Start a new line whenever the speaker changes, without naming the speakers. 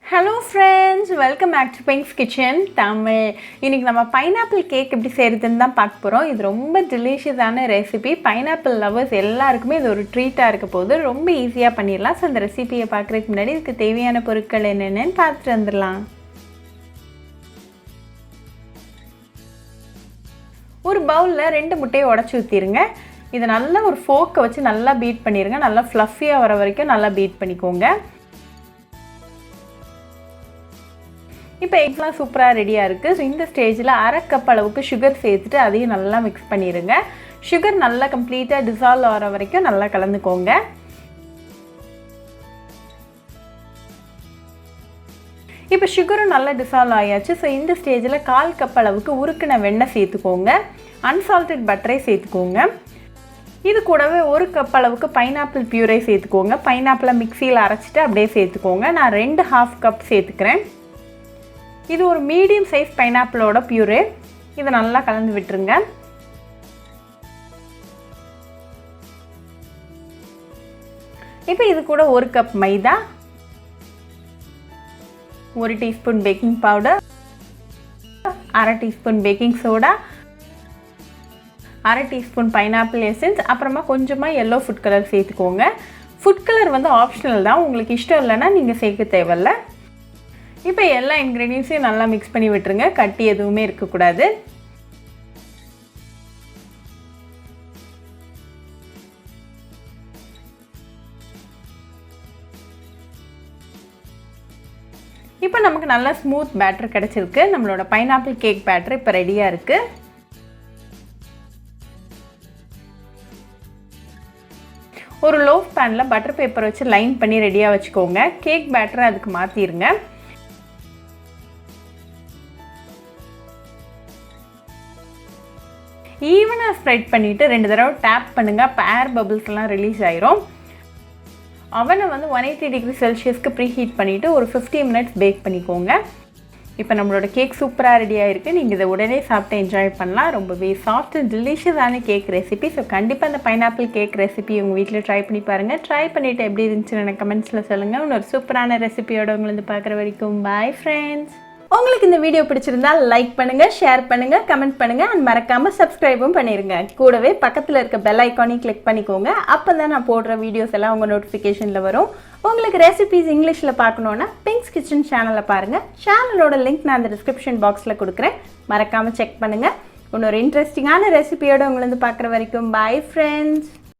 Hello friends, welcome back to Pink's Kitchen Tamil. இன்னைக்கு நம்ம pineapple cake எப்படி செய்யறதுன்னு தான் பார்க்க போறோம். இது ரொம்ப delicious-ஆன ரெசிபி. Pineapple lovers எல்லாருக்குமே இது ஒரு ட்ரீட்டா இருக்க போகுது. ரொம்ப ஈஸியா பண்ணிரலாம். சோ இந்த ரெசிபியை பார்க்கறதுக்கு முன்னாடி இதுக்கு தேவையான பொருட்கள் என்னென்னன்னு பார்த்துட்டு வந்துடலாம். ஒரு பவுல்ல 2 முட்டையை உடைச்சு ஊத்திருங்க. இத நல்லா ஒரு ஃபோர்க்க வச்சு நல்லா பீட் பண்ணிருங்க. நல்லா ஃப்ளஃபியா வர வரைக்கும் நல்லா பீட் பண்ணிக்கோங்க. இப்போ எக்ஸ்லாம் சூப்பராக ரெடியாக இருக்குது. ஸோ இந்த ஸ்டேஜில் 1/2 கப் அளவுக்கு சுகர் சேர்த்துட்டு அதையும் நல்லா மிக்ஸ் பண்ணிடுங்க. சுகர் நல்லா கம்ப்ளீட்டாக டிசால்வ் ஆகிற வரைக்கும் நல்லா கலந்துக்கோங்க. இப்போ சுகரும் நல்லா டிசால்வ் ஆகியாச்சு. ஸோ இந்த ஸ்டேஜில் 1/4 கப் அளவுக்கு உருக்கின வெண்ணெய் சேர்த்துக்கோங்க. அன்சால்டட் பட்டரை சேர்த்துக்கோங்க. இது கூடவே 1 கப் அளவுக்கு பைனாப்பிள் பியூரை சேர்த்துக்கோங்க. பைனாப்பிளை மிக்சியில் அரைச்சிட்டு அப்படியே சேர்த்துக்கோங்க. நான் 2/2 கப் சேர்த்துக்கிறேன். இது ஒரு மீடியம் சைஸ் பைனாப்பிளோட பியூரே. இதை நல்லா கலந்து விட்டுருங்க. இப்போ இது கூட 1 கப் மைதா, 1 teaspoon baking powder, 1/2 teaspoon baking soda, 1/2 teaspoon pineapple essence, அப்புறமா கொஞ்சமாக எல்லோ ஃபுட் கலர் சேர்த்துக்கோங்க. ஃபுட் கலர் வந்து ஆப்ஷனல் தான், உங்களுக்கு இஷ்டம் இல்லைன்னா நீங்கள் சேர்க்க தேவையில்ல. இப்போ எல்லா இன்க்ரீடியன்ஸையும் நல்லா மிக்ஸ் பண்ணி விட்டுருங்க. கட்டி எதுவுமே இருக்கக்கூடாது. இப்போ நமக்கு நல்லா ஸ்மூத் பேட்டர் கிடச்சிருக்கு. நம்மளோட பைனாப்பிள் கேக் பேட்டர் இப்போ ரெடியாக இருக்குது. ஒரு லோஃப் பேனில் பட்டர் பேப்பர் வச்சு லைன் பண்ணி ரெடியாக வச்சுக்கோங்க. கேக் பேட்டரை அதுக்கு மாற்றிடுங்க. ஈவனாக ஸ்ப்ரெட் பண்ணிவிட்டு 2 தடவை டேப் பண்ணுங்கள். அப்போ ஏர் பபிள்ஸ்லாம் ரிலீஸ் ஆயிரும். அவனை வந்து 180 டிகிரி செல்சியஸ்க்கு ப்ரீ ஹீட் பண்ணிவிட்டு ஒரு 50 மினிட்ஸ் பேக் பண்ணிக்கோங்க. இப்போ நம்மளோட கேக் சூப்பராக ரெடியாக இருக்குது. நீங்கள் இதை உடனே சாப்பிட்டு என்ஜாய் பண்ணலாம். ரொம்பவே சாஃப்ட் அண்ட் டெலிஷியஸான கேக் ரெசிபி. ஸோ கண்டிப்பாக அந்த பைனாப்பிள் கேக் ரெசிபி உங்கள் வீட்டில் ட்ரை பண்ணி பாருங்கள். ட்ரை பண்ணிவிட்டு எப்படி இருந்துச்சுன்னு எனக்கு கமெண்ட்ஸில் சொல்லுங்கள். இன்னொரு சூப்பரான ரெசிபியோட உங்களை வந்து பார்க்குற வரைக்கும் பாய் ஃப்ரெண்ட்ஸ். உங்களுக்கு இந்த வீடியோ பிடிச்சிருந்தா லைக் பண்ணுங்கள், ஷேர் பண்ணுங்கள், கமெண்ட் பண்ணுங்கள் அண்ட் மறக்காமல் சப்ஸ்கிரைபும் பண்ணிடுங்க. கூடவே பக்கத்தில் இருக்க பெல் ஐக்கானையும் கிளிக் பண்ணிக்கோங்க. அப்போ தான் நான் போடுற வீடியோஸ் எல்லாம் உங்கள் நோட்டிஃபிகேஷனில் வரும். உங்களுக்கு ரெசிபிஸ் இங்கிலீஷில் பார்க்கணுன்னா பிங்க்ஸ் கிச்சன் சேனலை பாருங்கள். சேனலோட லிங்க் நான் அந்த டிஸ்கிரிப்ஷன் பாக்ஸில் கொடுக்குறேன். மறக்காமல் செக் பண்ணுங்கள். இன்னொரு இன்ட்ரெஸ்டிங்கான ரெசிபியோடு உங்களை வந்து பார்க்குற வரைக்கும் பாய் ஃப்ரெண்ட்ஸ்.